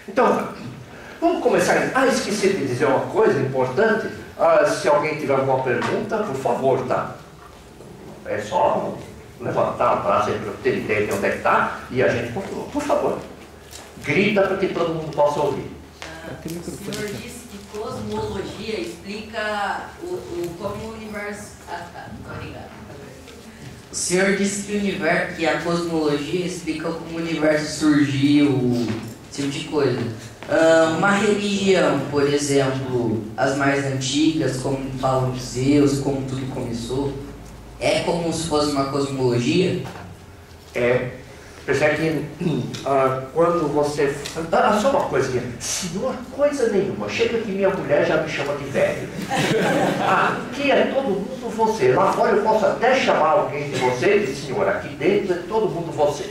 Então, vamos começar. Esqueci de dizer uma coisa importante. Se alguém tiver alguma pergunta, por favor, tá? É só levantar o braço aí para eu ter ideia de onde é que está e a gente continua. Por favor, grita para que todo mundo possa ouvir. O senhor disse que cosmologia explica como o universo... Obrigado. O senhor disse que a cosmologia explica como o universo surgiu, esse tipo de coisa. Uma religião, por exemplo, as mais antigas, como falam de Zeus, como tudo começou, é como se fosse uma cosmologia? Percebe que quando você... só uma coisinha. Senhor, coisa nenhuma. Chega que minha mulher já me chama de velho. Aqui é todo mundo você. Lá fora eu posso até chamar alguém de você, de senhor. Aqui dentro é todo mundo você.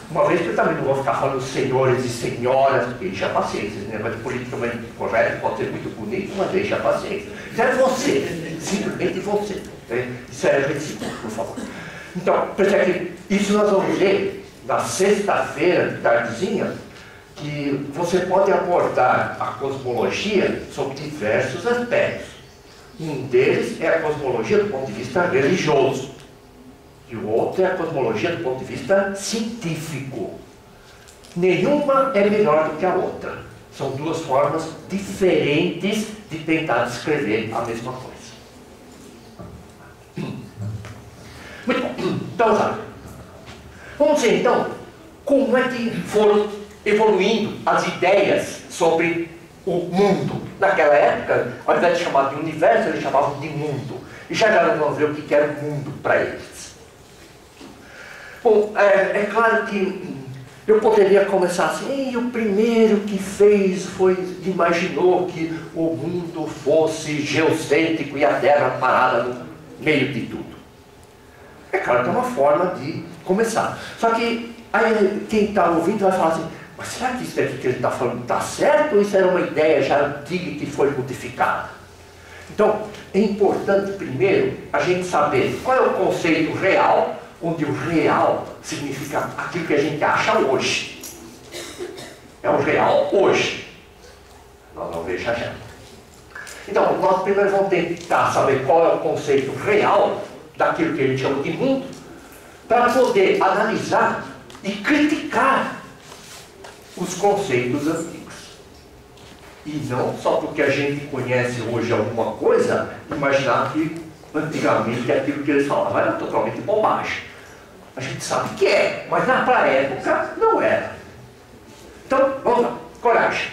Uma vez que eu também não vou ficar falando senhores e senhoras, deixa a paciência. Esse negócio de politicamente correto pode ser muito bonito, mas deixa a paciência. Isso é você. Simplesmente você. Isso é recíproco, por favor. Então, percebe que isso nós vamos ver na sexta-feira, de tardezinha, que você pode abordar a cosmologia sob diversos aspectos. Um deles é a cosmologia do ponto de vista religioso. E o outro é a cosmologia do ponto de vista científico. Nenhuma é melhor do que a outra. São duas formas diferentes de tentar descrever a mesma coisa. Muito bom. Então, vamos ver então como é que foram evoluindo as ideias sobre o mundo. Naquela época, ao invés de chamar de universo, eles chamavam de mundo. E já nós vamos ver o que era o mundo para eles. Bom, é claro que eu poderia começar assim, o primeiro que fez imaginou que o mundo fosse geocêntrico e a Terra parada no meio de tudo. É claro que é uma forma de começar. Só que aí quem está ouvindo vai falar assim, mas será que isso aqui que ele está falando está certo ou isso era uma ideia já antiga que foi modificada? Então, é importante primeiro a gente saber qual é o conceito real, onde o real significa aquilo que a gente acha hoje. É o real hoje. Nós vamos ver já já. Então, nós primeiro vamos tentar saber qual é o conceito real daquilo que a gente chama de mundo, para poder analisar e criticar os conceitos antigos. E não só porque a gente conhece hoje alguma coisa, imaginar que antigamente aquilo que eles falavam era totalmente bobagem. A gente sabe que é, mas naquela época não era. Então, vamos lá, coragem.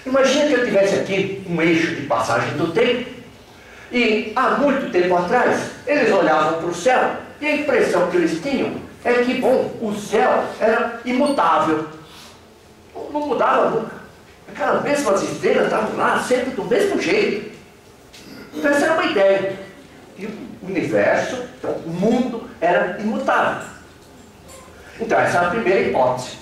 Imagina que eu tivesse aqui um eixo de passagem do tempo, e há muito tempo atrás, eles olhavam para o céu, e a impressão que eles tinham é que, bom, o céu era imutável. Não mudava nunca. Aquelas mesmas estrelas estavam lá, sempre do mesmo jeito. Então essa era uma ideia. E o universo, então, o mundo, era imutável. Então essa é a primeira hipótese.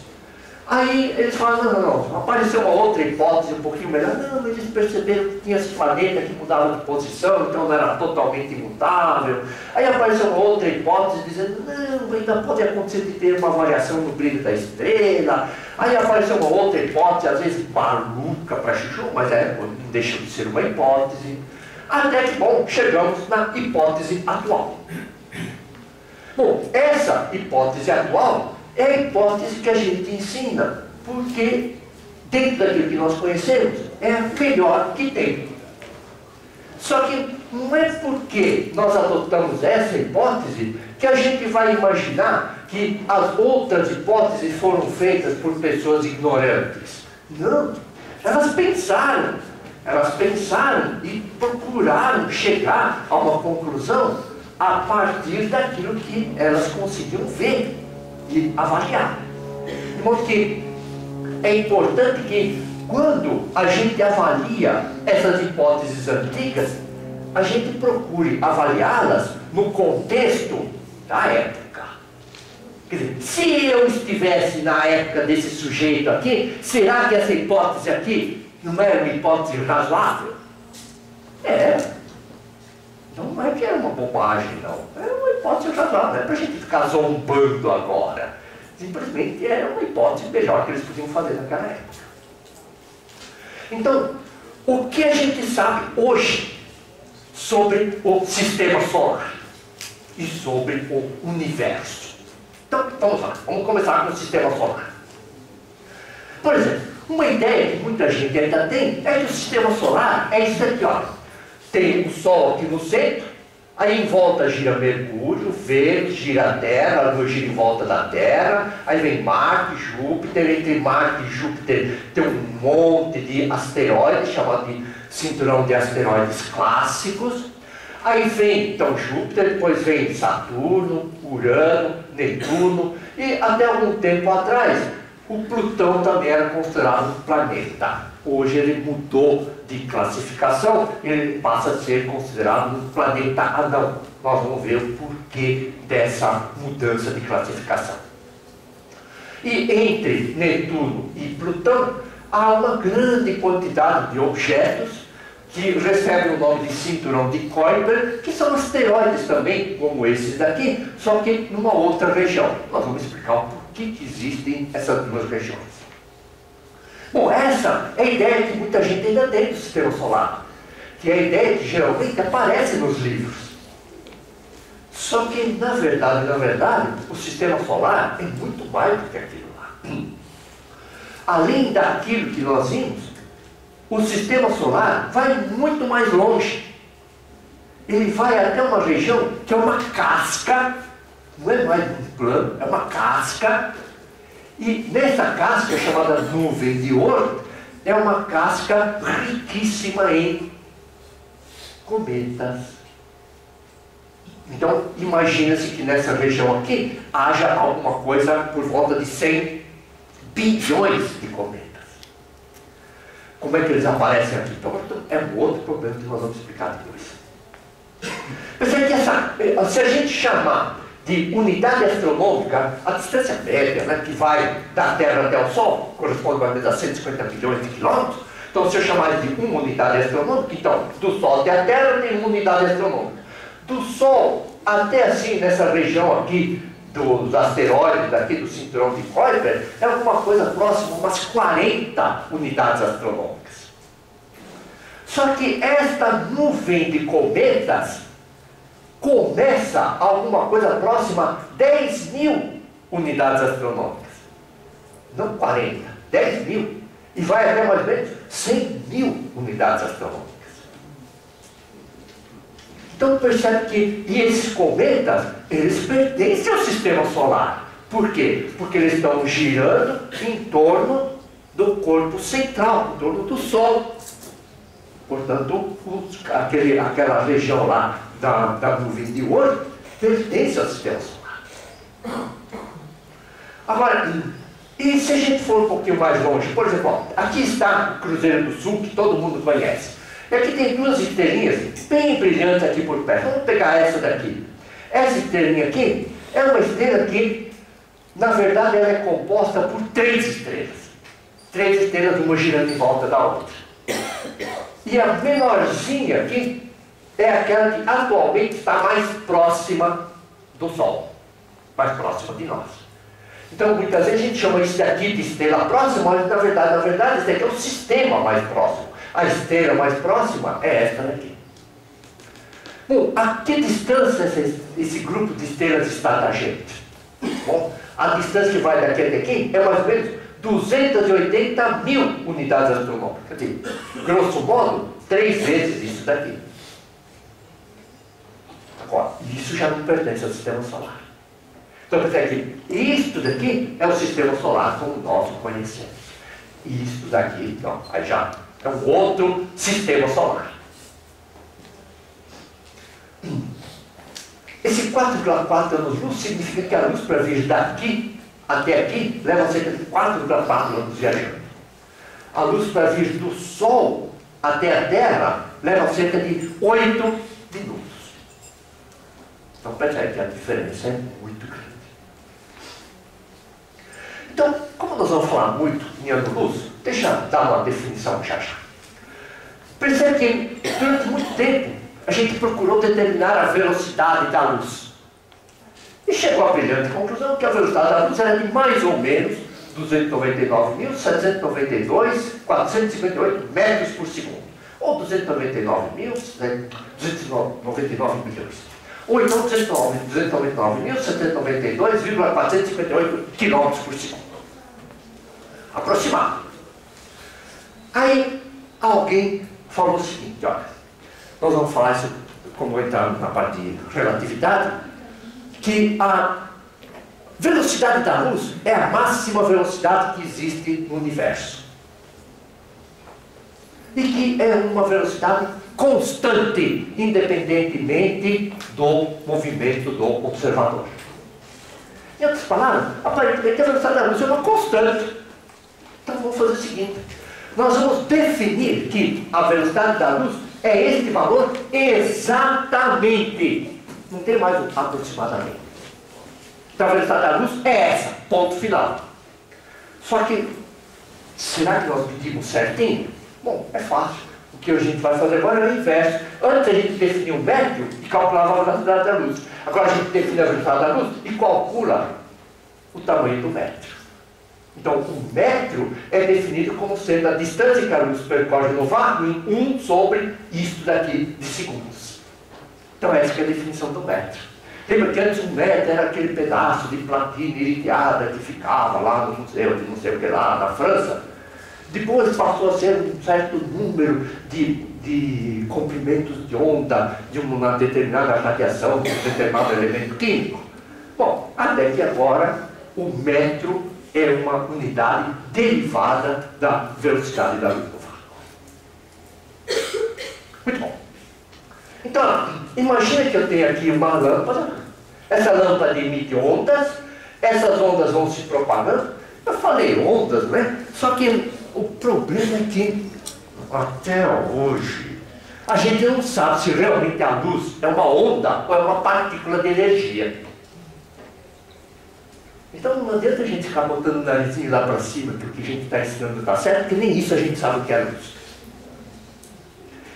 Aí eles falaram, não, apareceu uma outra hipótese um pouquinho melhor. Não, eles perceberam que tinha esse planeta que mudava de posição, então não era totalmente imutável. Aí apareceu uma outra hipótese dizendo, não, ainda pode acontecer de ter uma variação no brilho da estrela. Aí apareceu uma outra hipótese, às vezes maluca para chuchu, mas não deixa de ser uma hipótese. Até que, bom, chegamos na hipótese atual. Bom, essa hipótese atual é a hipótese que a gente ensina, porque dentro daquilo que nós conhecemos, é a melhor que tem. Só que não é porque nós adotamos essa hipótese que a gente vai imaginar que as outras hipóteses foram feitas por pessoas ignorantes. Não, elas pensaram e procuraram chegar a uma conclusão a partir daquilo que elas conseguiam ver e avaliar. De modo que é importante que quando a gente avalia essas hipóteses antigas, a gente procure avaliá-las no contexto da época. Quer dizer, se eu estivesse na época desse sujeito aqui, será que essa hipótese aqui não é uma hipótese razoável? Não é que era uma bobagem, não. É uma hipótese razoável, não é para a gente ficar zombando agora. Simplesmente era uma hipótese melhor que eles podiam fazer naquela época. Então, o que a gente sabe hoje sobre o sistema solar e sobre o universo? Então, vamos lá, vamos começar com o sistema solar. Por exemplo, uma ideia que muita gente ainda tem é que o sistema solar é isso aqui, ó. Tem o Sol aqui no centro, aí em volta gira Mercúrio, Vênus, gira a Terra, a Lua gira em volta da Terra, aí vem Marte, Júpiter, entre Marte e Júpiter tem um monte de asteroides, chamado de cinturão de asteroides clássicos. Aí vem então Júpiter, depois vem Saturno, Urano, Netuno, e até algum tempo atrás o Plutão também era considerado um planeta. Hoje ele mudou de classificação, ele passa a ser considerado um planeta anão. Nós vamos ver o porquê dessa mudança de classificação. E entre Netuno e Plutão há uma grande quantidade de objetos que recebem o nome de cinturão de Kuiper, que são asteroides também, como esses daqui, só que numa outra região. Nós vamos explicar o porquê que existem essas duas regiões. Bom, essa é a ideia que muita gente ainda tem do sistema solar, que é a ideia que geralmente aparece nos livros. Só que, na verdade, o sistema solar é muito mais do que aquilo lá. Além daquilo que nós vimos, o sistema solar vai muito mais longe. Ele vai até uma região que é uma casca, não é mais um plano, é uma casca. E nessa casca, chamada nuvem de ouro, é uma casca riquíssima em cometas. Então, imagina-se que nessa região aqui haja alguma coisa por volta de 100 bilhões de cometas. Como é que eles aparecem aqui? Então, é um outro problema que nós vamos explicar depois. Mas se a gente chamar de unidade astronômica, a distância média, né, que vai da Terra até o Sol, corresponde mais ou menos a 150 milhões de quilômetros. Então, se eu chamar de uma unidade astronômica, então, do Sol até a Terra tem uma unidade astronômica. Do Sol até assim, nessa região aqui, dos asteroides, aqui do cinturão de Kuiper, é alguma coisa próxima, umas 40 unidades astronômicas. Só que esta nuvem de cometas começa alguma coisa próxima a 10 mil unidades astronômicas. Não 40, 10 mil. E vai até mais ou menos 100 mil unidades astronômicas. Então percebe que esses cometas, eles pertencem ao sistema solar. Por quê? Porque eles estão girando em torno do corpo central, em torno do Sol. Portanto, aquela região lá da nuvem de ouro pertence ao sistema solar. Agora, e se a gente for um pouquinho mais longe? Por exemplo, ó, aqui está o Cruzeiro do Sul, que todo mundo conhece. E aqui tem duas estrelinhas bem brilhantes aqui por perto. Vamos pegar essa daqui. Essa estrelinha aqui é uma estrela que, na verdade, ela é composta por 3 estrelas. 3 estrelas, uma girando em volta da outra. E a menorzinha aqui é aquela que atualmente está mais próxima do Sol. Mais próxima de nós. Então, muitas vezes a gente chama isso daqui de estrela próxima, mas na verdade, isso daqui é o sistema mais próximo. A estrela mais próxima é esta daqui. Bom, a que distância esse grupo de estrelas está da gente? Bom, a distância que vai daqui até aqui é mais ou menos 280 mil unidades astronômicas. Quer dizer, grosso modo, 3 vezes isso daqui. Agora, isso já não pertence ao sistema solar. Então, percebe que isto daqui é o sistema solar como nós o conhecemos. E isto daqui, então, aí já é um outro sistema solar. Esse 4,4 anos-luz significa que a luz para vir daqui até aqui leva cerca de 4,4 anos viajando. A luz para vir do Sol até a Terra leva cerca de 8 minutos. Então percebe que a diferença é muito grande. Então, como nós vamos falar muito em ano-luz, deixa eu dar uma definição já. Percebe que durante muito tempo a gente procurou determinar a velocidade da luz. E chegou à brilhante conclusão que a velocidade da luz era de mais ou menos 299.792.458 metros por segundo. Ou 299 milhões. Ou então 299.792,458 quilômetros por segundo. Aproximado. Aí alguém falou o seguinte, olha, nós vamos falar isso, como entramos na parte de relatividade, que a velocidade da luz é a máxima velocidade que existe no universo. E que é uma velocidade constante, independentemente do movimento do observador. Em outras palavras, aparentemente a velocidade da luz é uma constante. Então vamos fazer o seguinte, nós vamos definir que a velocidade da luz é este valor exatamente. Não tem mais um aproximadamente. Então a velocidade da luz é essa, ponto final. Só que, será que nós medimos certinho? Bom, é fácil. O que a gente vai fazer agora é o inverso. Antes a gente definia um metro e calculava a velocidade da luz. Agora a gente define a velocidade da luz e calcula o tamanho do metro. Então, o metro é definido como sendo a distância que a luz percorre no vácuo em 1 sobre isto daqui de segundos. Então, essa que é a definição do metro. Lembra que antes um metro era aquele pedaço de platina iridiada que ficava lá no museu de não sei o que lá, na França. Depois passou a ser um certo número de comprimentos de onda de uma determinada radiação, de um determinado elemento químico. Bom, até que agora o metro é uma unidade derivada da velocidade da luz do vácuo. Muito bom. Então, imagina que eu tenho aqui uma lâmpada. Essa lâmpada emite ondas. Essas ondas vão se propagando. Eu falei ondas, né? Só que o problema é que, até hoje, a gente não sabe se realmente a luz é uma onda ou é uma partícula de energia. Então não adianta a gente ficar botando o narizinho lá para cima, que o que a gente está ensinando está certo, porque nem isso a gente sabe o que é luz.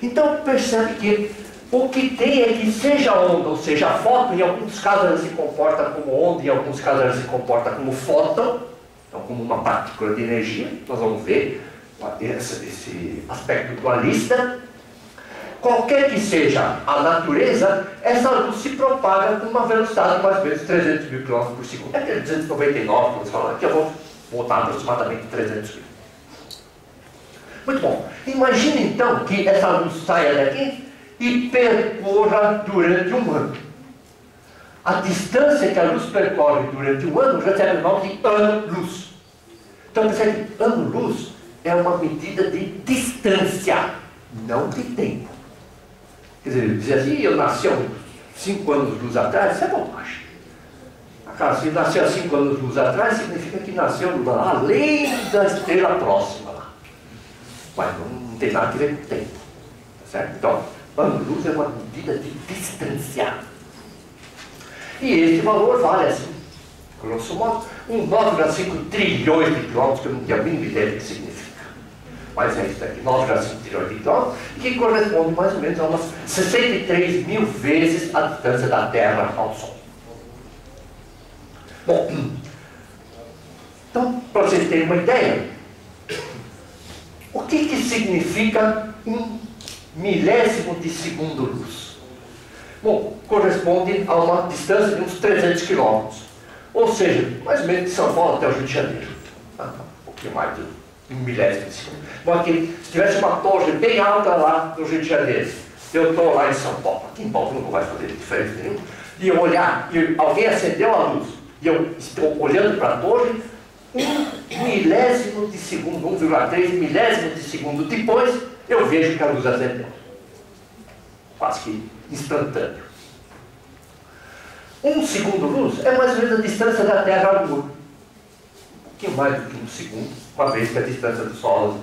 Então percebe que o que tem é que seja onda ou seja fóton, em alguns casos ela se comporta como onda, em alguns casos ela se comporta como fóton, então como uma partícula de energia. Nós vamos ver esse aspecto dualista. Qualquer que seja a natureza, essa luz se propaga com uma velocidade de mais ou menos 300 mil km por segundo. É aquele 299 que você falou, que eu vou botar aproximadamente 300 mil. Muito bom. Imagine então que essa luz saia daqui e percorra durante um ano. A distância que a luz percorre durante um ano recebe o nome de ano-luz. Então percebe que ano-luz é uma medida de distância, não de tempo. Quer dizer, dizer assim, eu nasci há 5 anos de luz atrás, isso é bobagem. Se nasceu há 5 anos de luz atrás, significa que nasceu além da estrela próxima lá. Mas não tem nada a ver com o tempo. Tá certo? Então, ano-luz é uma medida de distância. E esse valor vale assim, grosso modo, 9,5 trilhões de quilômetros, que eu não tenho a mínima ideia do que significa. Mas é isso daqui, 9,5 trilhões de quilômetros, que corresponde mais ou menos a umas 63 mil vezes a distância da Terra ao Sol. Bom, então, para vocês terem uma ideia, o que significa 1 milésimo de segundo luz? Bom, corresponde a uma distância de uns 300 quilômetros, ou seja, mais ou menos de São Paulo até o Rio de Janeiro. Um pouquinho mais de 1 milésimo de segundo. Bom, aqui, se tivesse uma torre bem alta lá no Rio de Janeiro, eu estou lá em São Paulo, aqui em Paulo não vai fazer diferença nenhuma, e eu olhar, e alguém acendeu a luz, e eu estou olhando para a torre, 1 milésimo de segundo, 1,3 milésimo de segundo depois, eu vejo que a luz acendeu. Quase que instantâneo. 1 segundo luz é mais ou menos a distância da Terra à Lua. Um pouquinho mais do que 1 segundo, uma vez que a distância do Sol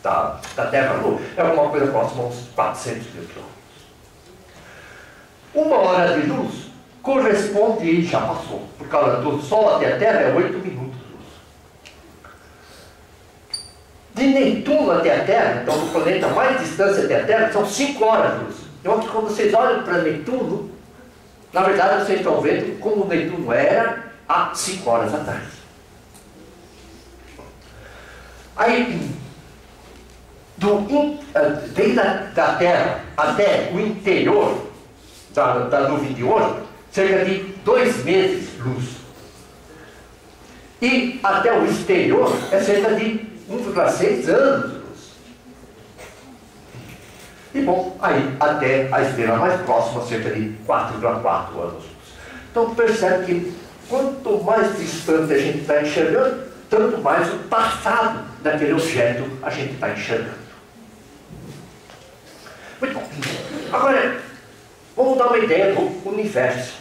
da Terra à Lua é alguma coisa próxima a uns 400 mil quilômetros. 1 hora de luz corresponde, e já passou, por causa do Sol até a Terra é 8 minutos de luz. De Netuno até a Terra, então do planeta mais distância até a Terra, são 5 horas de luz. Então aqui quando vocês olham para Netuno, Na verdade, vocês estão vendo como Netuno era há 5 horas atrás. Aí, desde da Terra até o interior da nuvem de ouro, cerca de 2 meses luz. E até o exterior é cerca de 1,6 anos de luz. E bom, aí até a estrela mais próxima, cerca de 4,4 anos luz. Então percebe que quanto mais distante a gente está enxergando, tanto mais o passado daquele objeto a gente está enxergando. Muito bom. Agora, vamos dar uma ideia do universo.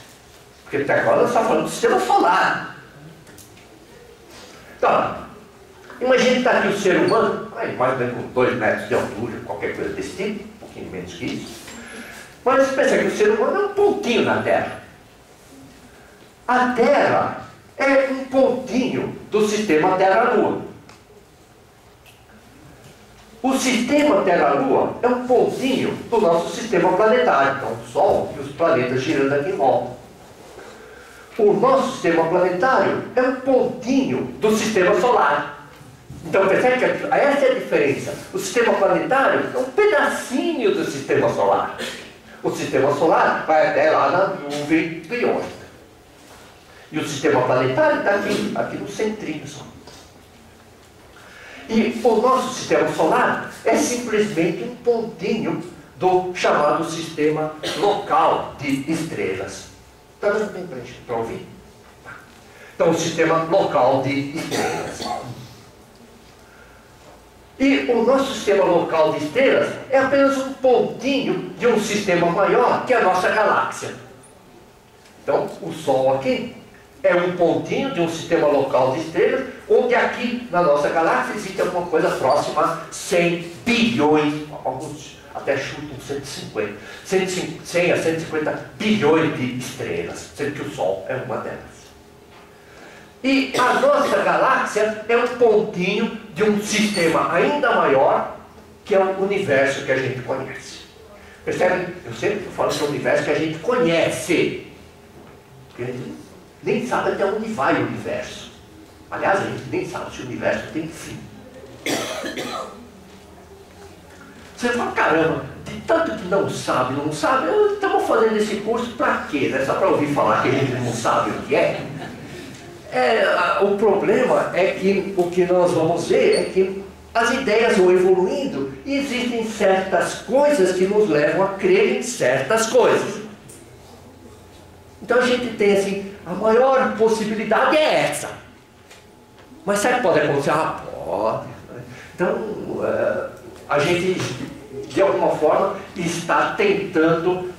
Porque até agora nós estamos falando do sistema solar. Então, imagine que está aqui o ser humano, aí, mais ou menos com 2 metros de altura, qualquer coisa desse tipo, um pouquinho menos que isso. Mas pensa que o ser humano é um pontinho na Terra. A Terra é um pontinho do sistema Terra-Lua. O sistema Terra-Lua é um pontinho do nosso sistema planetário. Então, o Sol e os planetas girando aqui em volta. O nosso sistema planetário é um pontinho do sistema solar. Então, percebe que essa é a diferença. O sistema planetário é um pedacinho do sistema solar. O sistema solar vai até lá na nuvem de Oort. E o sistema planetário está aqui no centrinho só. E o nosso sistema solar é simplesmente um pontinho do chamado sistema local de estrelas. Está dando bem para ouvir? Então, o sistema local de estrelas. E o nosso sistema local de estrelas é apenas um pontinho de um sistema maior, que é a nossa galáxia. Então, o Sol aqui é um pontinho de um sistema local de estrelas, onde aqui na nossa galáxia existe alguma coisa próxima a 100 bilhões, alguns até chutam 150, 100 a 150 bilhões de estrelas, sendo que o Sol é uma delas. E a nossa galáxia é um pontinho de um sistema ainda maior, que é o universo que a gente conhece. Percebe? Eu sempre estou falando que é o universo que a gente conhece. Porque a gente nem sabe até onde vai o universo. Aliás, a gente nem sabe se o universo tem fim. Você fala, caramba, de tanto que não sabe, estamos fazendo esse curso para quê? Não é só para ouvir falar que a gente não sabe o que é? O problema é que o que nós vamos ver é que as ideias vão evoluindo e existem certas coisas que nos levam a crer em certas coisas. Então a gente tem assim, a maior possibilidade é essa. Mas será que pode acontecer? Pode. Então, a gente, de alguma forma, está tentando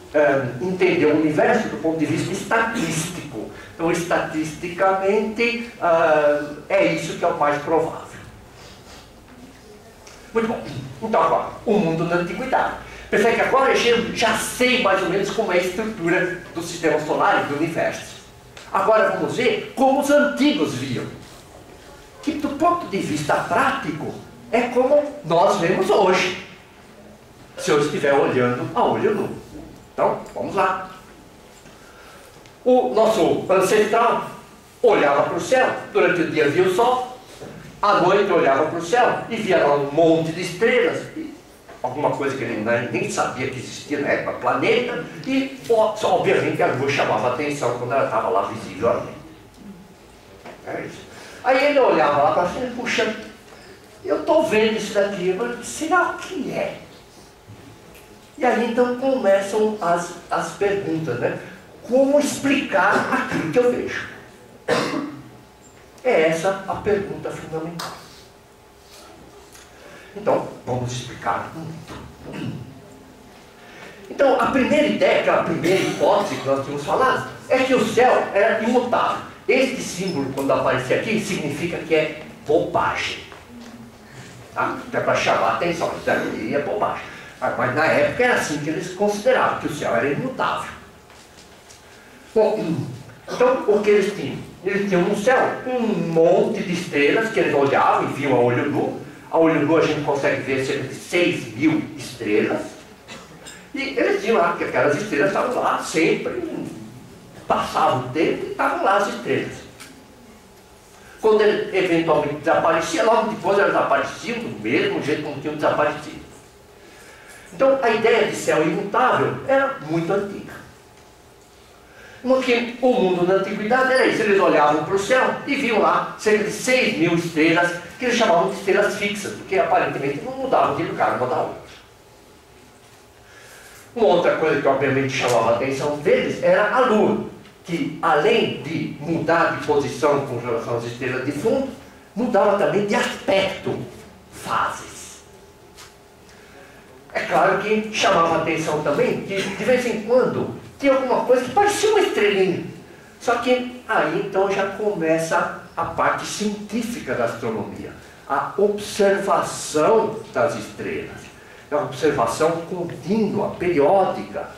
entender o universo do ponto de vista estatístico. Então, estatisticamente, é isso que é o mais provável. Muito bom. Então, agora, o mundo na antiguidade. Percebe que agora eu já sei mais ou menos como é a estrutura do sistema solar e do universo. Agora vamos ver como os antigos viam. Que do ponto de vista prático, é como nós vemos hoje. Se eu estiver olhando a olho nu. Então, vamos lá. O nosso ancestral olhava para o céu, durante o dia via o sol, à noite olhava para o céu e via lá um monte de estrelas, alguma coisa que ele nem sabia que existia na época, planeta, e obviamente a lua chamava a atenção quando ela estava lá visível ali. É isso. Aí ele olhava lá para cima e, puxa, eu estou vendo isso daqui, mas será o que é? E aí então começam as perguntas, né? Como explicar aquilo que eu vejo? É essa a pergunta fundamental. Então, vamos explicar muito. Então, a primeira ideia, que é a primeira hipótese que nós tínhamos falado, é que o céu era imutável. Este símbolo, quando aparecer aqui, significa que é bobagem. Tá? É para chamar a atenção, isso daí é bobagem. Mas na época era assim que eles consideravam, que o céu era imutável. Bom, então o que eles tinham? Eles tinham no céu um monte de estrelas que eles olhavam e viam a olho nu. A olho nu a gente consegue ver cerca de 6.000 estrelas. E eles tinham lá que aquelas estrelas estavam lá sempre, passava o tempo e estavam lá as estrelas. Quando ele eventualmente desaparecia, logo depois elas apareciam do mesmo jeito como tinham desaparecido. Então a ideia de céu imutável era muito antiga. Porque o mundo da antiguidade era isso, eles olhavam para o céu e viam lá cerca de 6.000 estrelas, que eles chamavam de estrelas fixas, porque aparentemente não mudavam de lugar uma da outra. Uma outra coisa que obviamente chamava a atenção deles era a Lua, que além de mudar de posição com relação às estrelas de fundo, mudava também de aspecto, fases. É claro que chamava a atenção também que de vez em quando tinha alguma coisa que parecia uma estrelinha. Só que aí então já começa a parte científica da astronomia, a observação das estrelas. É uma observação contínua, periódica,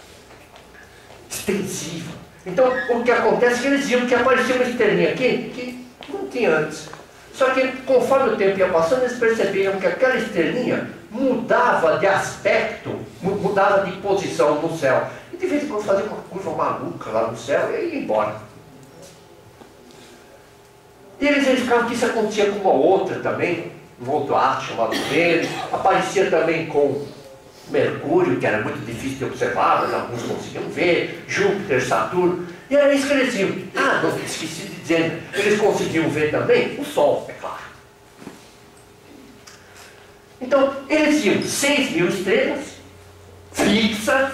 extensiva. Então, o que acontece é que eles viam que aparecia uma estrelinha aqui que não tinha antes. Só que, conforme o tempo ia passando, eles perceberam que aquela estrelinha mudava de aspecto, mudava de posição no céu. E de vez em quando fazia uma curva maluca lá no céu e ia embora. E eles verificaram que isso acontecia com uma outra também, um outro astro chamado Vênus, aparecia também com Mercúrio, que era muito difícil de observar, mas alguns conseguiam ver, Júpiter, Saturno, e era isso que eles viam. Ah, não, esqueci de dizer, eles conseguiam ver também o Sol, é claro. Então, eles viam 6.000 estrelas fixas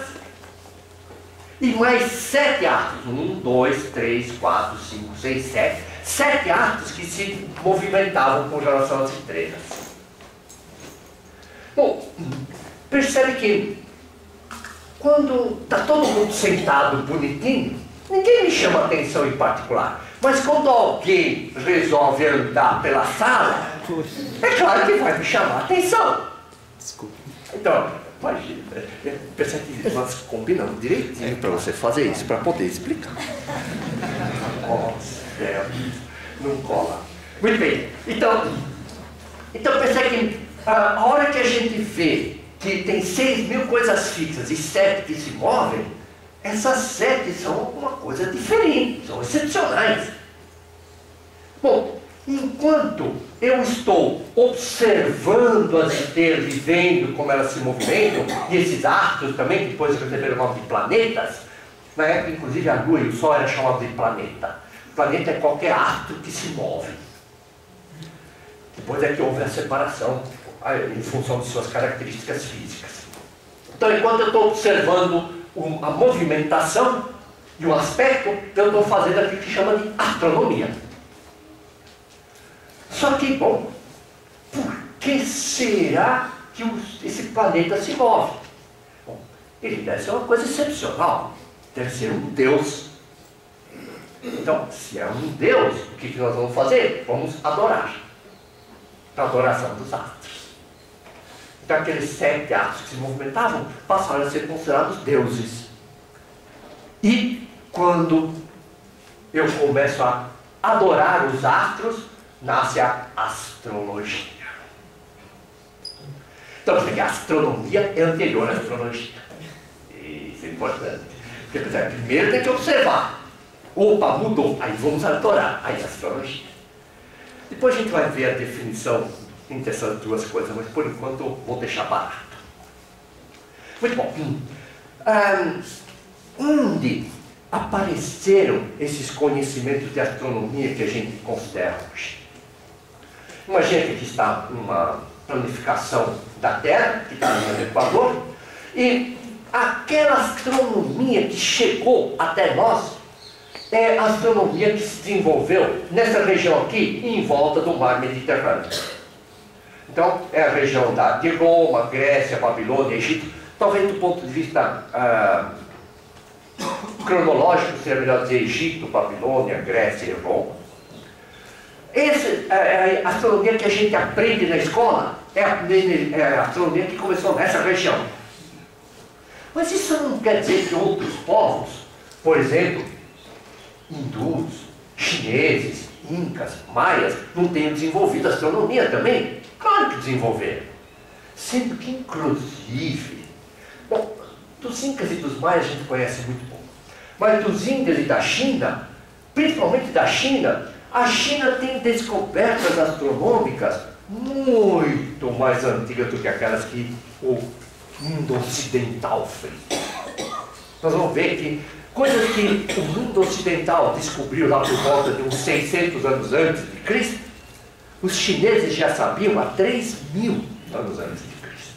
e mais 7 astros, 1, 2, 3, 4, 5, 6, 7, 7 astros que se movimentavam com relação às estrelas. Bom, percebe que quando está todo mundo sentado bonitinho, ninguém me chama atenção em particular. Mas quando alguém resolve andar pela sala, é claro que vai me chamar atenção. Desculpa. Então, imagina, percebe que nós combinamos direitinho para você fazer isso, para poder explicar. Nossa, não cola. Muito bem, então percebe que a hora que a gente vê que tem 6.000 coisas fixas e 7 que se movem, essas 7 são uma coisa diferente, são excepcionais. Bom, enquanto eu estou observando as estrelas e vendo como elas se movimentam, e esses astros também, que depois receberam o nome de planetas, na época, inclusive, a Lua e o Sol eram chamados de planeta. Planeta é qualquer astro que se move. Depois é que houve a separação em função de suas características físicas. Então, enquanto eu estou observando a movimentação e o aspecto, eu estou fazendo aquilo que chama de astronomia. Só que, bom, por que será que esse planeta se move? Bom, ele deve ser uma coisa excepcional, deve ser um Deus. Então, se é um Deus, o que nós vamos fazer? Vamos adorar. A adoração dos astros. Então aqueles 7 astros que se movimentavam passaram a ser considerados deuses. E quando eu começo a adorar os astros, nasce a astrologia. Então você vê que a astronomia é anterior à astrologia. Isso é importante. Porque primeiro tem que observar. Opa, mudou. Aí vamos adorar. Aí a astrologia. Depois a gente vai ver a definição entre essas duas coisas, mas por enquanto eu vou deixar barato. Muito bom. Onde apareceram esses conhecimentos de astronomia que a gente considera hoje? Imagina que aqui está uma planificação da Terra, que está no Equador, e aquela astronomia que chegou até nós é a astronomia que se desenvolveu nessa região aqui, em volta do mar Mediterrâneo. Então, é a região de Roma, Grécia, Babilônia, Egito. Talvez do ponto de vista cronológico, seria melhor dizer Egito, Babilônia, Grécia e Roma. Essa é a astronomia que a gente aprende na escola, é a astronomia que começou nessa região. Mas isso não quer dizer que outros povos, por exemplo, hindus, chineses, incas, maias, não tenham desenvolvido a astronomia também? Claro que desenvolveram. Sendo que, inclusive, bom, dos incas e dos maias a gente conhece muito pouco. mas dos Índios e da China, principalmente da China, a China tem descobertas astronômicas muito mais antigas do que aquelas que o mundo ocidental fez. Nós vamos ver que coisas que o mundo ocidental descobriu lá por volta de uns 600 anos antes de Cristo, os chineses já sabiam há 3.000 anos antes de Cristo.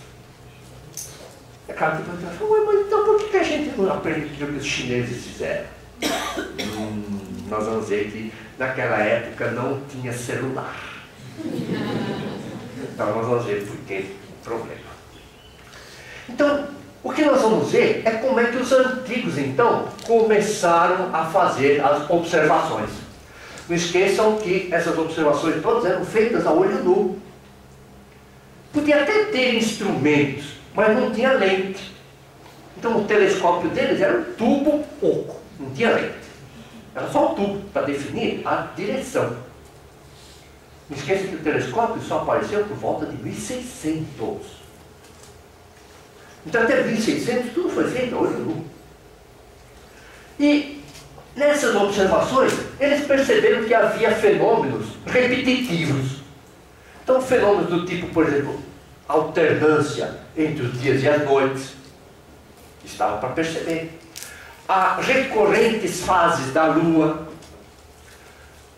É claro que você fala, mas então por que a gente não aprende o que os chineses fizeram? Nós vamos ver que naquela época não tinha celular. Então nós vamos ver por que o problema. Então, o que nós vamos ver é como é que os antigos, então, começaram a fazer as observações. Não esqueçam que essas observações todas eram feitas a olho nu. Podia até ter instrumentos, mas não tinha lente. Então o telescópio deles era um tubo oco, não tinha lente. Era só o tubo para definir a direção. Não esqueça que o telescópio só apareceu por volta de 1600. Então até 1600 tudo foi feito a olho nu. E nessas observações, eles perceberam que havia fenômenos repetitivos. Então fenômenos do tipo, por exemplo, alternância entre os dias e as noites. Estava para perceber. Há recorrentes fases da Lua.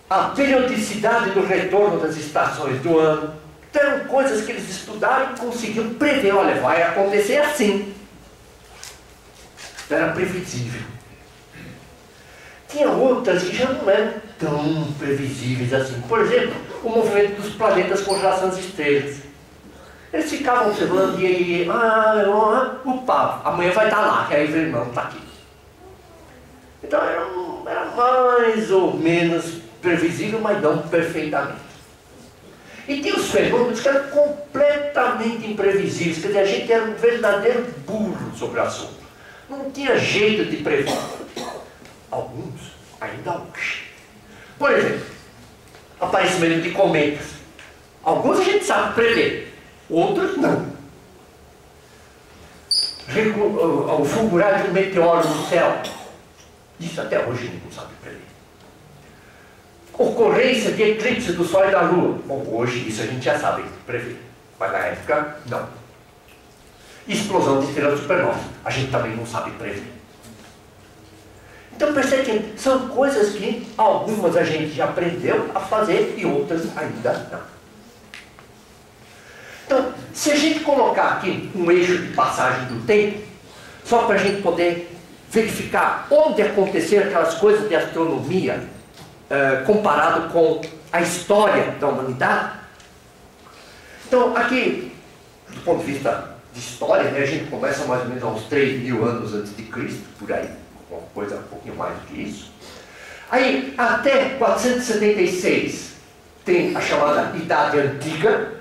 A periodicidade do retorno das estações do ano. Então eram coisas que eles estudaram e conseguiam prever. Olha, vai acontecer assim. Era previsível. Tinha outras que já não eram tão previsíveis assim. Por exemplo, o movimento dos planetas com relação às estrelas. Eles ficavam observando e o papo, amanhã vai estar lá, que aí o irmão está aqui. Então era mais ou menos previsível, mas não perfeitamente. E tinha os fenômenos que eram completamente imprevisíveis, quer dizer, a gente era um verdadeiro burro sobre o assunto. Não tinha jeito de prever. Alguns ainda hoje. Por exemplo, aparecimento de cometas. Alguns a gente sabe prever, outros não. O fulgurar de um meteoro no céu, isso até hoje a gente não sabe prever. Ocorrência de eclipse do Sol e da Lua. Bom, hoje isso a gente já sabe prever, mas na época não. Explosão de estrelas supernovas, a gente também não sabe prever. Então percebe que são coisas que algumas a gente já aprendeu a fazer e outras ainda não. Então, se a gente colocar aqui um eixo de passagem do tempo, só para a gente poder verificar onde aconteceram aquelas coisas de astronomia, comparado com a história da humanidade. Então, aqui, do ponto de vista de história, né, a gente começa mais ou menos a uns 3.000 anos antes de Cristo, por aí, uma coisa um pouquinho mais do que isso. Aí, até 476, tem a chamada Idade Antiga.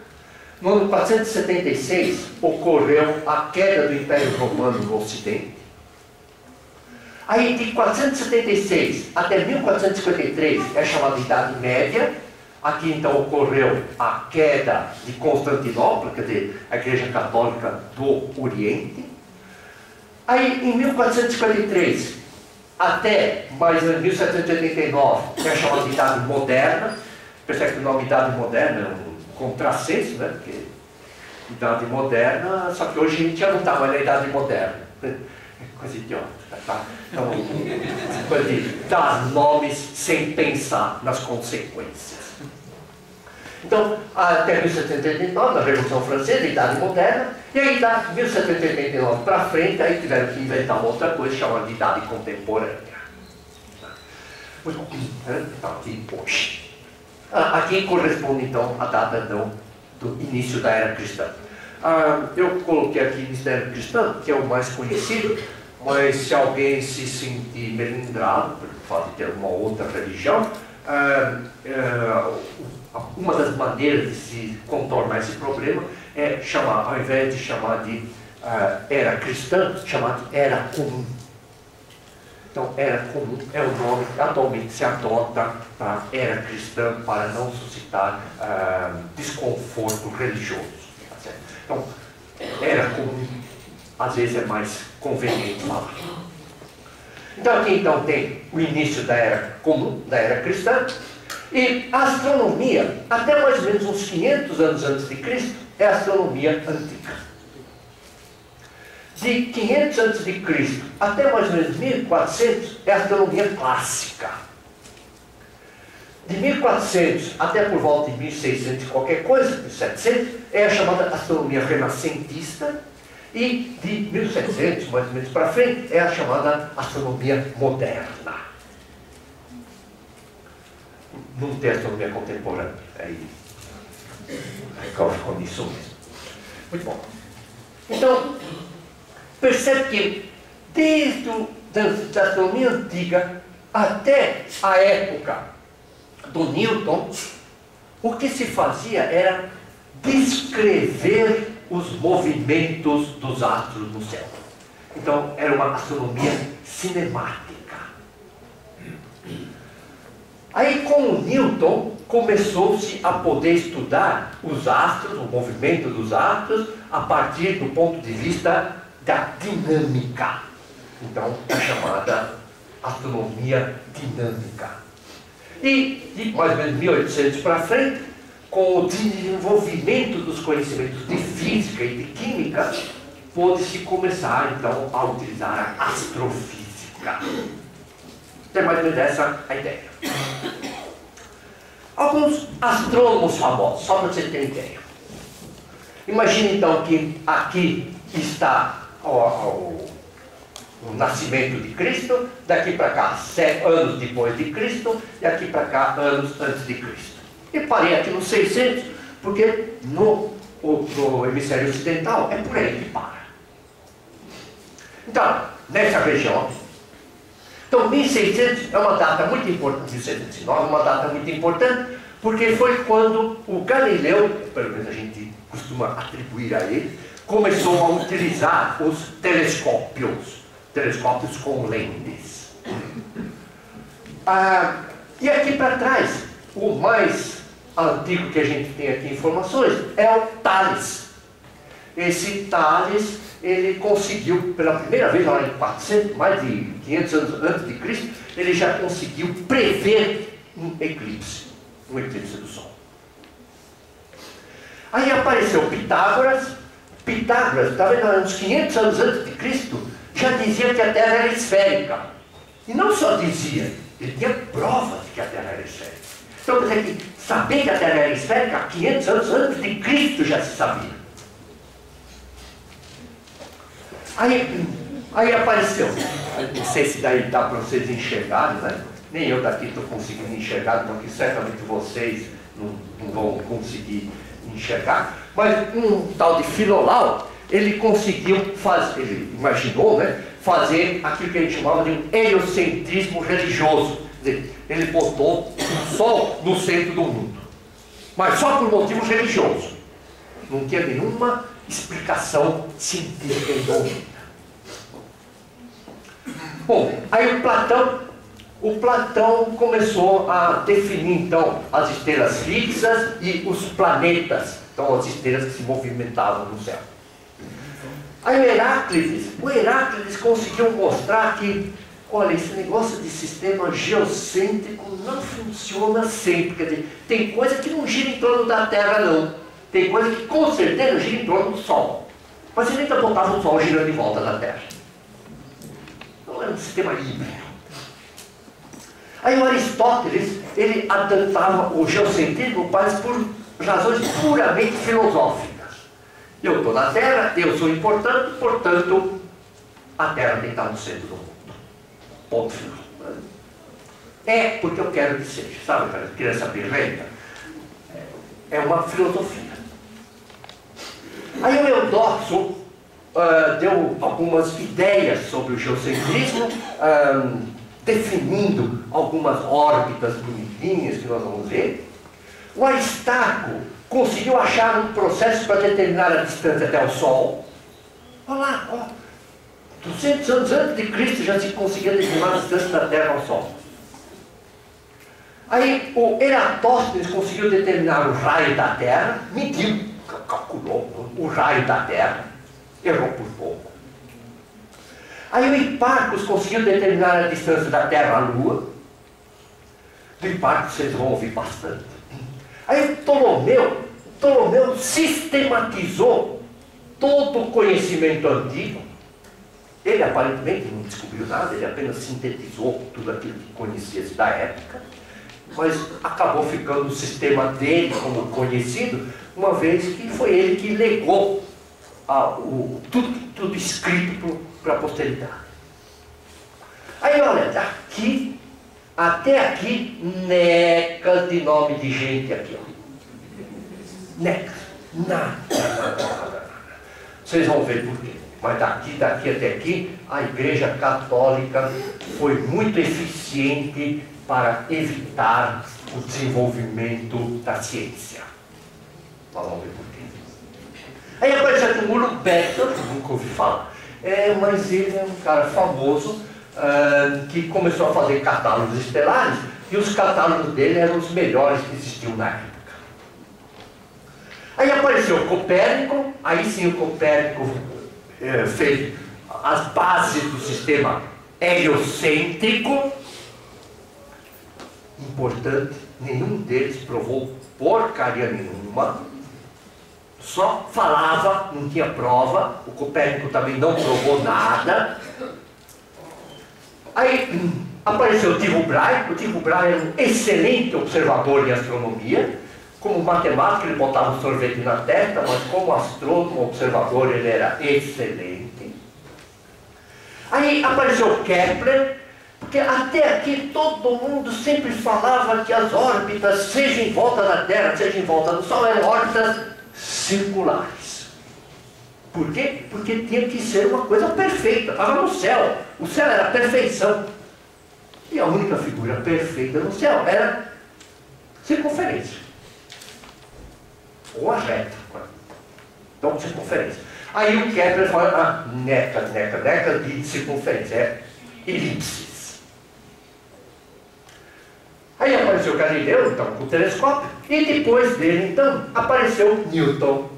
No ano 476, ocorreu a queda do Império Romano no Ocidente. Aí, de 476 até 1453, é chamada Idade Média. Aqui, então, ocorreu a queda de Constantinopla, quer dizer, a Igreja Católica do Oriente. Aí, em 1453 até mais ou menos 1789, é chamada Idade Moderna. Percebe que o nome Idade Moderna é um contrassenso, né? Porque Idade Moderna, só que hoje a gente já não está mais na Idade Moderna. É coisa idiota, tá? Então, coisa de dar nomes sem pensar nas consequências. Então, até 1789, na Revolução Francesa, Idade Moderna, e aí da 1789 para frente, aí tiveram que inventar uma outra coisa chamada de Idade Contemporânea. Então, aqui hoje. Aqui corresponde então a data então, do início da Era Cristã. Eu coloquei aqui o início da Era Cristã, que é o mais conhecido, mas se alguém se sentir melindrado por fato de ter uma outra religião, uma das maneiras de se contornar esse problema é chamar, ao invés de chamar de Era Cristã, chamar de Era Comum. Então, Era Comum é o nome que atualmente se adota para Era Cristã, para não suscitar desconforto religioso. Tá certo? Então, Era Comum, às vezes é mais conveniente falar. Então aqui então tem o início da era comum, da era cristã, e a astronomia, até mais ou menos uns 500 anos antes de Cristo, é a astronomia antiga. De 500 antes de Cristo até mais ou menos 1400 é a astronomia clássica. De 1400 até por volta de 1600 e qualquer coisa, 1700, é a chamada astronomia renascentista, e de 1700 mais ou menos para frente é a chamada astronomia moderna. Não tem astronomia contemporânea, aí ficou nisso mesmo. Muito bom. Então, percebe que desde a astronomia antiga até a época do Newton, o que se fazia era descrever os movimentos dos astros no céu. Então, era uma astronomia cinemática. Aí, com o Newton, começou-se a poder estudar os astros, o movimento dos astros, a partir do ponto de vista da dinâmica. Então, é chamada astronomia dinâmica. E, de mais ou menos 1800 para frente, com o desenvolvimento dos conhecimentos de física e de química, pôde-se começar, então, a utilizar a astrofísica. Tem mais ou menos essa a ideia. Alguns astrônomos famosos, só para você ter ideia. Imagine, então, que aqui está o nascimento de Cristo, daqui para cá, 7 anos depois de Cristo, e aqui para cá, anos antes de Cristo. E parei aqui nos 600, porque no hemisfério ocidental é por aí que para. Então, nessa região, então 1600 é uma data muito importante, 1609 é uma data muito importante, porque foi quando o Galileu, pelo menos a gente costuma atribuir a ele, começou a utilizar os telescópios com lentes. E aqui para trás, o mais antigo que a gente tem aqui informações é o Thales. Esse Thales, ele conseguiu, pela primeira vez lá em 400, mais de 500 anos antes de Cristo, ele já conseguiu prever um eclipse do Sol. Aí apareceu Pitágoras. Pitágoras, está vendo, uns 500 anos antes de Cristo, já dizia que a Terra era esférica. E não só dizia, ele tinha provas de que a Terra era esférica. Então, quer dizer que saber que a Terra era esférica, 500 anos antes de Cristo já se sabia. Aí apareceu, não sei se daí dá para vocês enxergarem, né? Nem eu daqui estou conseguindo enxergar, porque certamente vocês não vão conseguir enxergar, mas um tal de Filolau, ele conseguiu fazer, ele imaginou, né, fazer aquilo que a gente chamava de um heliocentrismo religioso. Quer dizer, ele botou o Sol no centro do mundo, mas só por motivos religiosos. Não tinha nenhuma explicação científica envolvida. Bom, aí o Platão começou a definir então as estrelas fixas e os planetas, então as estrelas que se movimentavam no céu. Aí o Heráclides conseguiu mostrar que, olha, esse negócio de sistema geocêntrico não funciona sempre. Quer dizer, tem coisa que não gira em torno da Terra, não. Tem coisa que com certeza gira em torno do Sol. Mas ele ainda botava o Sol girando em volta da Terra. Então era um sistema híbrido. Aí o Aristóteles, ele adaptava o geocentrismo, mas por razões puramente filosóficas. Eu estou na Terra, eu sou importante, portanto, a Terra tem que estar no centro do mundo. Ponto final. É porque eu quero que seja, sabe, criança birrenta? É uma filosofia. Aí o Eudóxio deu algumas ideias sobre o geocentrismo, definindo algumas órbitas bonitinhas que nós vamos ver. O Aristarco conseguiu achar um processo para determinar a distância até o Sol. Olha lá, ó, 200 anos antes de Cristo já se conseguia determinar a distância da Terra ao Sol. Aí o Eratóstenes conseguiu determinar o raio da Terra, mediu, calculou o raio da Terra, errou por pouco. Aí o Hipparcos conseguiu determinar a distância da Terra à Lua. Do Hipparcos vocês vão ouvir bastante. Aí o Ptolomeu sistematizou todo o conhecimento antigo. Ele aparentemente não descobriu nada, ele apenas sintetizou tudo aquilo que conhecia-se da época, mas acabou ficando o sistema dele como conhecido, uma vez que foi ele que legou tudo escrito para a posteridade. Aí olha, daqui até aqui, necas de nome de gente aqui, ó. Necas. Nada. Vocês vão ver por quê. Mas daqui até aqui, a Igreja Católica foi muito eficiente para evitar o desenvolvimento da ciência. Nós vamos ver por quê. Aí apareceu aqui o Muro Becker, nunca ouvi falar. Mas ele é um cara famoso que começou a fazer catálogos estelares, e os catálogos dele eram os melhores que existiam na época. Aí apareceu o Copérnico, aí sim o Copérnico fez as bases do sistema heliocêntrico. Importante, nenhum deles provou porcaria nenhuma, só falava, não tinha prova. O Copérnico também não provou nada. Aí apareceu o Tycho Brahe. O Tycho Brahe era um excelente observador de astronomia. Como matemático, ele botava um sorvete na testa, mas como astrônomo, observador, ele era excelente. Aí apareceu o Kepler, porque até aqui todo mundo sempre falava que as órbitas, seja em volta da Terra, seja em volta do Sol, eram órbitas circulares. Por quê? Porque tinha que ser uma coisa perfeita, estava no céu. O céu era a perfeição. E a única figura perfeita no céu era circunferência. Ou a reta. Então, circunferência. Aí o Kepler fala, neca de circunferência, elipses. Aí apareceu Galileu, então, com o telescópio, e depois dele, então, apareceu Newton.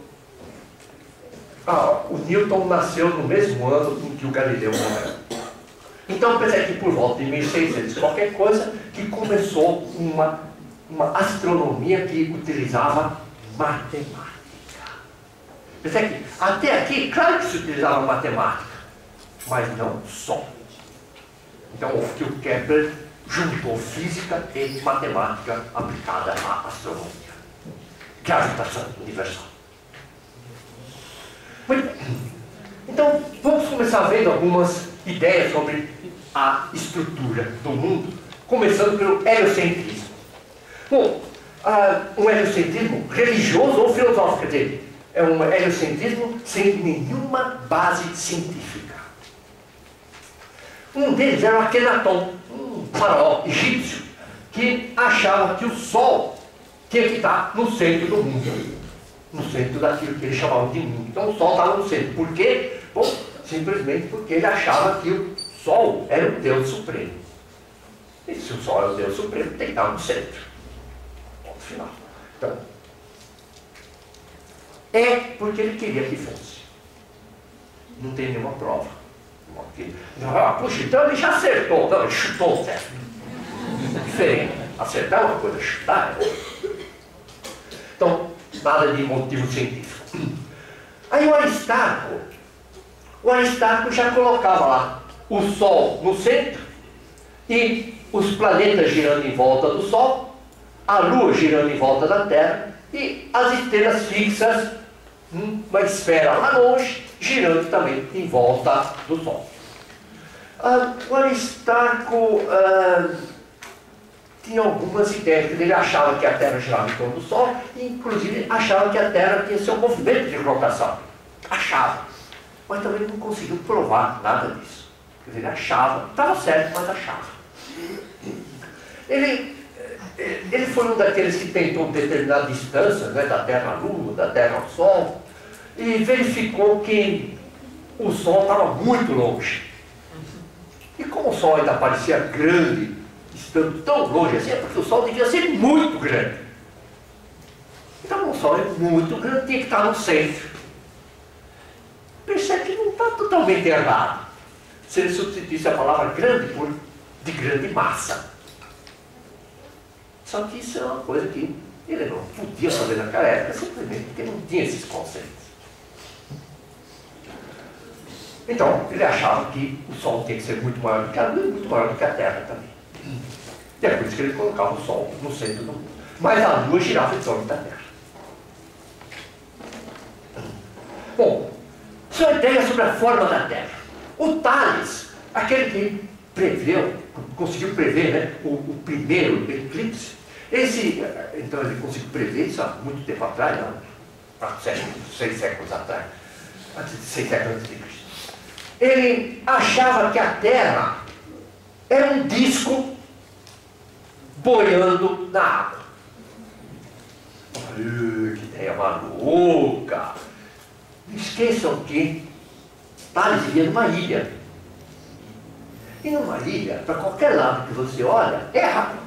O Newton nasceu no mesmo ano em que o Galileu morreu. Então, pensei que por volta de 1600, qualquer coisa, que começou uma astronomia que utilizava matemática. Pensei que até aqui, claro que se utilizava matemática, mas não só. Então, o que o Kepler juntou física e matemática aplicada à astronomia. Gravitação universal. Muito bem. Então, vamos começar vendo algumas ideias sobre a estrutura do mundo, começando pelo heliocentrismo. Bom, um heliocentrismo religioso ou filosófico, quer dizer, é um heliocentrismo sem nenhuma base científica. Um deles era o Akenaton, um faraó egípcio, que achava que o Sol tinha que estar no centro do mundo, no centro daquilo que eles chamavam de mundo. Então o Sol estava no centro. Por quê? Bom, simplesmente porque ele achava que o Sol era o Deus Supremo. E se o Sol é o Deus Supremo, tem que estar no centro. Ponto final. Então, é porque ele queria que fosse. Não tem nenhuma prova. Puxa, então ele já acertou. Não, ele chutou, certo? É diferente. Acertar é uma coisa, chutar é outra. Então, nada de motivo científico. Aí o Aristarco já colocava lá o Sol no centro e os planetas girando em volta do Sol, a Lua girando em volta da Terra e as estrelas fixas, uma esfera lá longe, girando também em volta do Sol. O Aristarco tinha algumas ideias, porque ele achava que a Terra girava em torno do Sol, e inclusive achava que a Terra tinha seu movimento de rotação. Achava. Mas também não conseguiu provar nada disso. Quer dizer, ele achava, estava certo, mas achava. Ele foi um daqueles que tentou determinar a distância, né, da Terra à Lua, da Terra ao Sol, e verificou que o Sol estava muito longe. E como o Sol ainda parecia grande, estando tão longe assim, é porque o Sol devia ser muito grande. Então o Sol é muito grande, tinha que estar no centro. Percebe que não está totalmente errado. se ele substituísse a palavra grande por de grande massa. Só que isso é uma coisa que ele não podia fazer naquela época, simplesmente porque não tinha esses conceitos. Então, ele achava que o Sol tinha que ser muito maior do que a Lua e muito maior do que a Terra também. E é por isso que ele colocava o Sol no centro do mundo. Mas a Lua girava em torno da Terra. Bom, sua ideia sobre a forma da Terra. O Tales, aquele que conseguiu prever, né, o primeiro eclipse, então ele conseguiu prever isso há muito tempo atrás, há 6 séculos atrás, 6 séculos antes de Cristo. Ele achava que a Terra era um disco boiando na água. Que ideia maluca! Não esqueçam que Tales vivia numa ilha. E numa ilha, para qualquer lado que você olha, é água.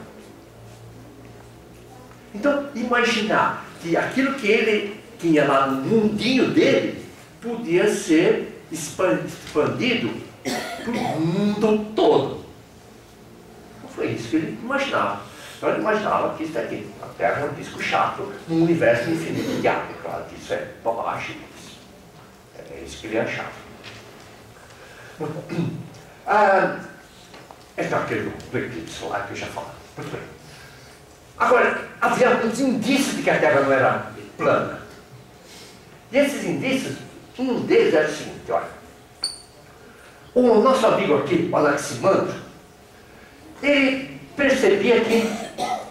Então, imaginar que aquilo que ele tinha lá no mundinho dele podia ser expandido para o mundo todo. Não foi isso que ele imaginava. Então ele imaginava que isso daqui, a Terra é um disco chato num universo infinito de água. Claro que isso é bobagem. É isso que ele achava. Então aquele do eclipse lá que eu já falei. Muito bem. Agora, havia alguns indícios de que a Terra não era plana. E esses indícios, um deles era o seguinte, olha. O nosso amigo aqui, o Anaximandro, ele percebia que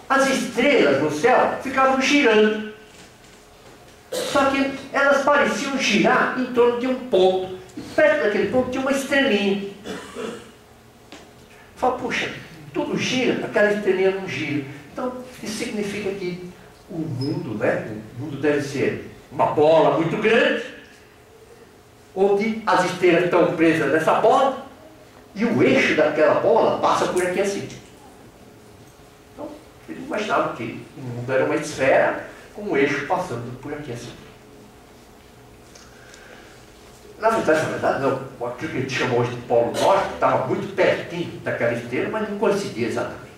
as estrelas no céu ficavam girando. Só que elas pareciam girar em torno de um ponto. E perto daquele ponto tinha uma estrelinha. Fala, puxa, tudo gira, aquela estrelinha não gira. Então, isso significa que o mundo, né? O mundo deve ser uma bola muito grande, onde as estrelas estão presas nessa bola, e o eixo daquela bola passa por aqui assim. Então, ele imaginava que o mundo era uma esfera com um eixo passando por aqui assim. Na verdade não. Aquilo que a gente chamou hoje de Polo Norte estava muito pertinho daquela estrela, mas não coincidia exatamente.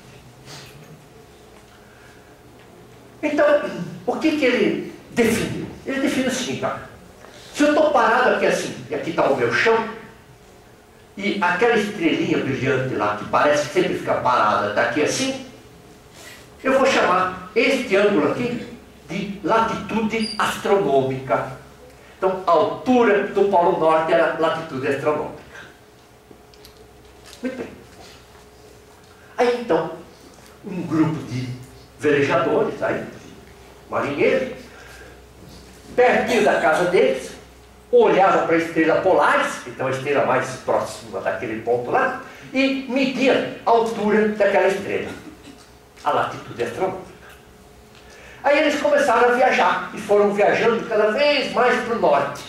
Então, o que ele definiu? Ele definiu o seguinte, olha, se eu estou parado aqui assim, e aqui está o meu chão, e aquela estrelinha brilhante lá, que parece sempre ficar parada, está aqui assim, eu vou chamar este ângulo aqui de latitude astronômica. Então, a altura do Polo Norte era latitude astronômica. Muito bem. Aí, então, um grupo de velejadores, aí, marinheiros, pertinho da casa deles, olhava para a estrela Polaris, então a estrela mais próxima daquele ponto lá, e media a altura daquela estrela, a latitude astronômica. Aí eles começaram a viajar, e foram viajando cada vez mais para o norte.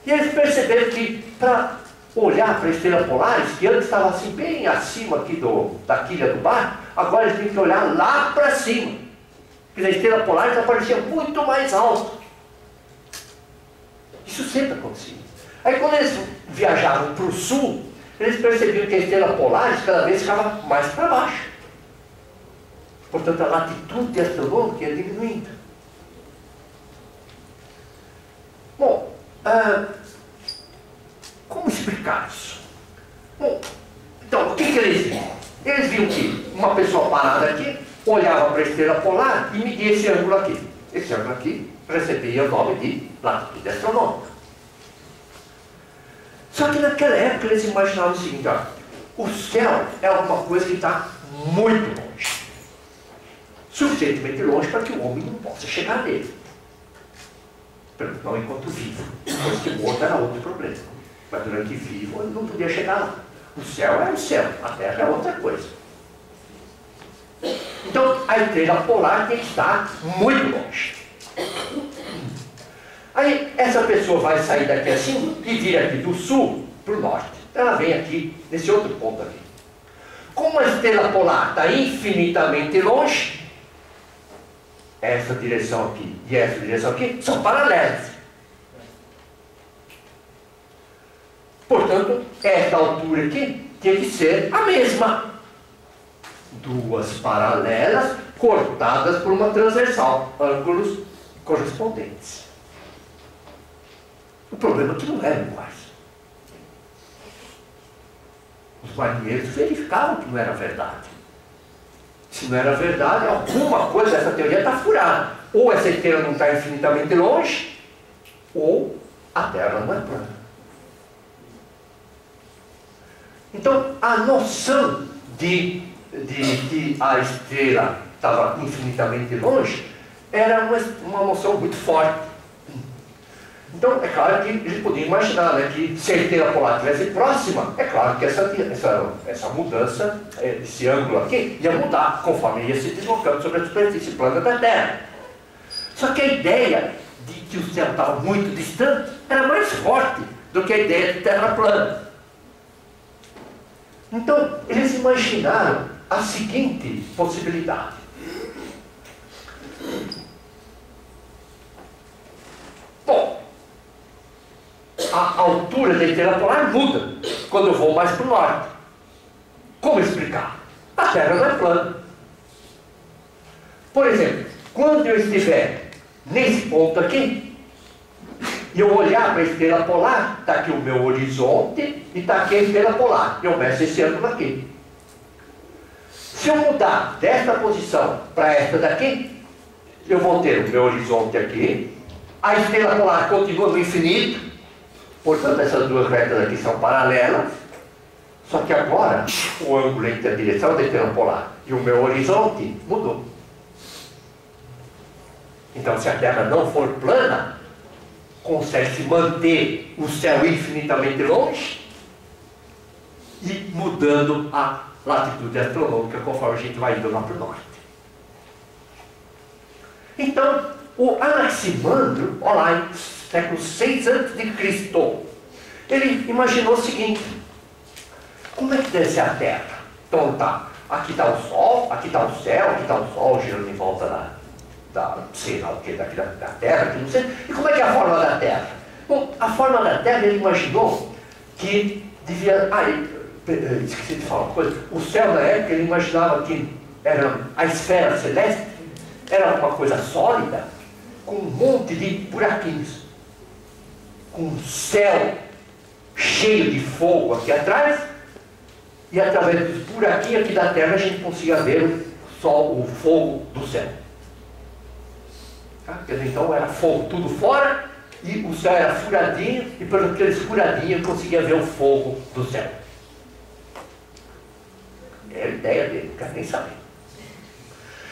E eles perceberam que, para olhar para a estrela Polaris, que antes estava assim bem acima aqui da quilha do bar, agora eles têm que olhar lá para cima. Porque a estrela Polaris aparecia muito mais alta. Isso sempre acontecia. Aí quando eles viajavam para o sul, eles percebiam que a estrela Polaris cada vez ficava mais para baixo. Portanto, a latitude astronômica ia diminuindo. Bom, como explicar isso? Bom, então, o que eles viram? Eles viram que uma pessoa parada aqui olhava para a estrela polar e media esse ângulo aqui. Esse ângulo aqui recebia o nome de latitude astronômica. Só que naquela época eles imaginavam o seguinte, ó, o céu é alguma coisa que está muito longe. Suficientemente longe para que o homem não possa chegar nele. Não enquanto vivo. Depois que morto era outro problema. Mas durante vivo ele não podia chegar lá. O céu é o céu, a terra é outra coisa. Então a estrela polar tem que estar muito longe. Aí essa pessoa vai sair daqui assim e vir aqui do sul para o norte. Ela vem aqui, nesse outro ponto aqui. Como a estrela polar está infinitamente longe, essa direção aqui e essa direção aqui são paralelas. Portanto, esta altura aqui tem que ser a mesma. Duas paralelas cortadas por uma transversal, ângulos correspondentes. O problema é que não eram iguais. Os marinheiros verificavam que não era verdade. Se não era verdade, alguma coisa dessa teoria está furada. Ou essa esteira não está infinitamente longe, ou a Terra não é plana. Então, a noção de que a estrela estava infinitamente longe era uma noção muito forte. Então, é claro que eles podiam imaginar, né, que se a estrela polar estivesse próxima, é claro que essa mudança, esse ângulo aqui, ia mudar conforme ia se deslocando sobre a superfície plana da Terra. Só que a ideia de que o céu estava muito distante era mais forte do que a ideia de Terra plana. Então, eles imaginaram a seguinte possibilidade. Bom, a altura da estrela polar muda quando eu vou mais para o norte. Como explicar? A Terra não é plana. Por exemplo, quando eu estiver nesse ponto aqui, e eu olhar para a estrela polar, está aqui o meu horizonte e está aqui a estrela polar. Eu meço esse ângulo aqui. Se eu mudar desta posição para esta daqui, eu vou ter o meu horizonte aqui, a estrela polar continua no infinito, portanto essas duas retas aqui são paralelas, só que agora o ângulo entre a direção da estrela polar e o meu horizonte mudou. Então, se a Terra não for plana, consegue-se manter o céu infinitamente longe e mudando a latitude astronômica conforme a gente vai indo lá para o norte. Então, o Anaximandro, olha lá, em século 6 a.C., ele imaginou o seguinte: como é que deve ser a Terra? Então tá, aqui está o Sol, aqui está o céu, aqui está o Sol girando em volta sei lá o que, da Terra, que não sei. E como é que é a forma da Terra? Bom, a forma da Terra, ele imaginou que devia... esqueci de falar uma coisa. O céu, na época, ele imaginava que a esfera celeste era uma coisa sólida, com um monte de buraquinhos, com um céu cheio de fogo aqui atrás, e através dos buraquinhos aqui da Terra a gente conseguia ver o fogo do céu. Quer dizer, então era fogo tudo fora, e o céu era furadinho, e por aqueles furadinhos eu conseguia ver o fogo do céu. É a ideia dele, não quero nem saber.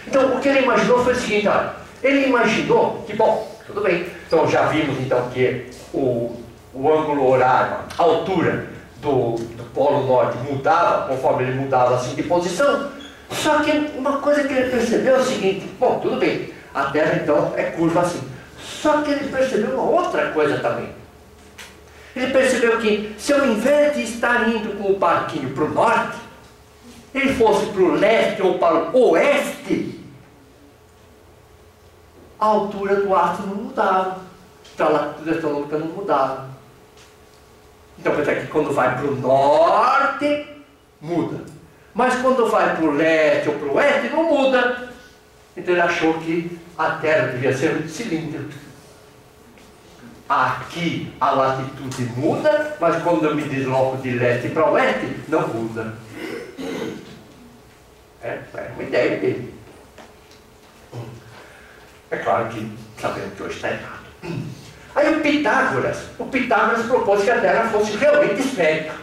Então, o que ele imaginou foi o seguinte: olha, ele imaginou que, bom, tudo bem, então já vimos então que o ângulo horário, a altura do Polo Norte mudava conforme ele mudava assim de posição. Só que uma coisa que ele percebeu é o seguinte: bom, tudo bem, a Terra então é curva assim. Só que ele percebeu uma outra coisa também. Ele percebeu que se eu, ao invés de estar indo com o barquinho para o norte, ele fosse para o leste ou para o oeste, a altura do astro não mudava, a latitude astronômica não mudava. Então, quer dizer que quando vai para o norte, muda. Mas quando vai para o leste ou para o oeste, não muda. Então ele achou que a Terra devia ser um cilindro. Aqui a latitude muda, mas quando eu me desloco de leste para oeste, não muda. É uma ideia dele. É claro que sabemos que hoje está errado. Aí o Pitágoras propôs que a Terra fosse realmente esférica.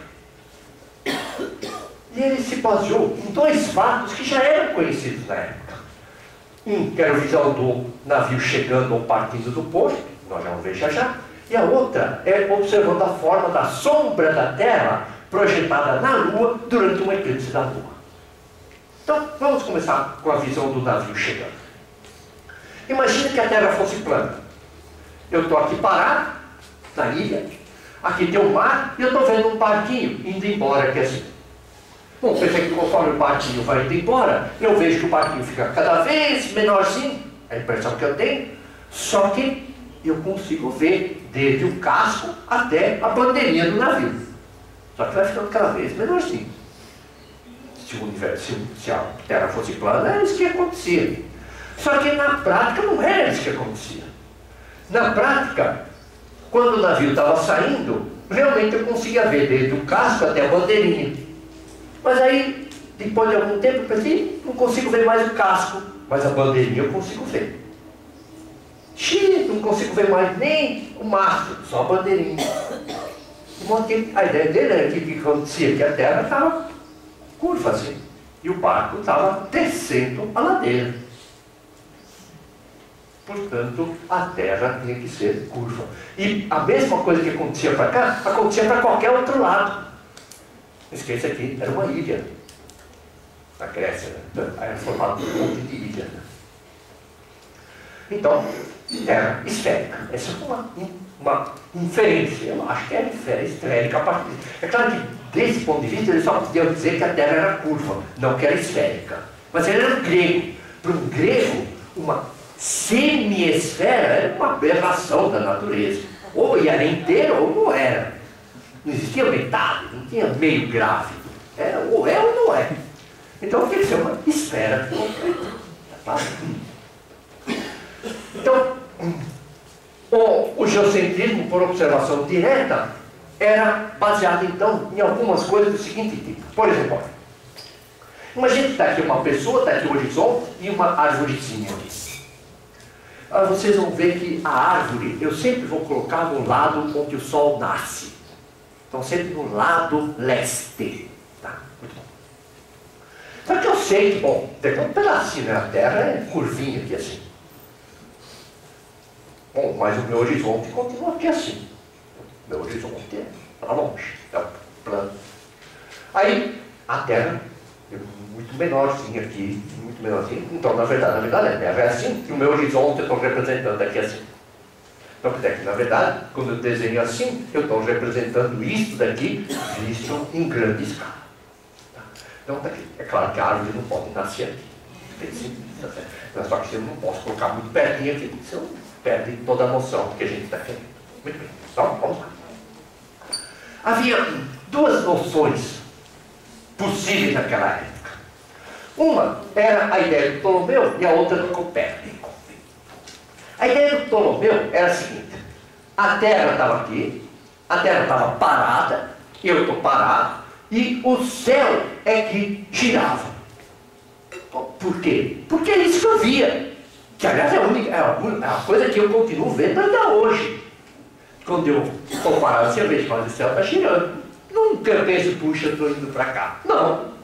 E ele se baseou em dois fatos que já eram conhecidos na época. Um, que era a visão do navio chegando ou partindo do porto, nós já vamos ver já. E a outra é observando a forma da sombra da Terra projetada na Lua durante um eclipse da Lua. Então, vamos começar com a visão do navio chegando. Imagine que a Terra fosse plana. Eu estou aqui parado, na ilha, aqui tem o mar, e eu estou vendo um barquinho indo embora aqui assim. Bom, pensei que conforme o barquinho vai indo embora, eu vejo que o barquinho fica cada vez menorzinho, é a impressão que eu tenho, só que eu consigo ver desde o casco até a bandeirinha do navio. Só que vai ficando cada vez menorzinho. Se a Terra fosse plana, era isso que acontecia. Só que na prática não era isso que acontecia. Na prática, quando o navio estava saindo, realmente eu conseguia ver desde o casco até a bandeirinha. Mas aí, depois de algum tempo, eu pensei, não consigo ver mais o casco, mas a bandeirinha eu consigo ver. Não consigo ver mais nem o mastro, só a bandeirinha. A ideia dele era que o que acontecia? Que a Terra estava curva assim, e o barco estava descendo a ladeira. Portanto, a Terra tinha que ser curva. E a mesma coisa que acontecia para cá, acontecia para qualquer outro lado. Esqueça aqui, era uma ilha. Na Grécia, né? Era formado por um monte de ilhas. Né? Então, era esférica. Essa é uma inferência. Eu acho que era esférica a partir. É claro que, desse ponto de vista, eles só podiam dizer que a Terra era curva, não que era esférica. Mas ele era um grego. Para um grego, uma semi-esfera era uma aberração da natureza. Ou era inteira ou não era. Não existia metade, não tinha meio gráfico. Era ou é ou não é. Então tinha que ser uma esfera completa. Então, o geocentrismo por observação direta era baseado então em algumas coisas do seguinte tipo. Por exemplo, imagine que está aqui uma pessoa, está aqui o horizonte e uma árvorezinha aqui. Vocês vão ver que a árvore eu sempre vou colocar no lado onde o sol nasce. Então sempre no lado leste. Tá? Muito bom. Só que eu sei que, bom, tem um pedacinho, né? A Terra é curvinha aqui assim. Bom, mas o meu horizonte continua aqui assim. Meu horizonte está longe, é plano. Aí, a Terra é muito menorzinha aqui, muito menorzinha. Então, na verdade, a Terra é assim, e o meu horizonte eu estou representando aqui assim. Então, na verdade, quando eu desenho assim, eu estou representando isso daqui, visto em grande escala. Tá? Então, tá aqui. É claro que a árvore não pode nascer aqui. Tem sim, tá certo? Só que eu não posso colocar muito pertinho aqui, senão perde toda a noção do que a gente está querendo. Muito bem, então vamos lá. Havia duas noções possíveis naquela época. Uma era a ideia do Ptolomeu e a outra do Copérnico. A ideia do Ptolomeu era a seguinte: a Terra estava aqui, a Terra estava parada, eu estou parado, e o céu é que girava. Por quê? Porque é isso que eu via. Que aliás é a coisa que eu continuo vendo até hoje. Quando eu estou parado, você vê que o céu está girando. Nunca penso, puxa, estou indo para cá. Não.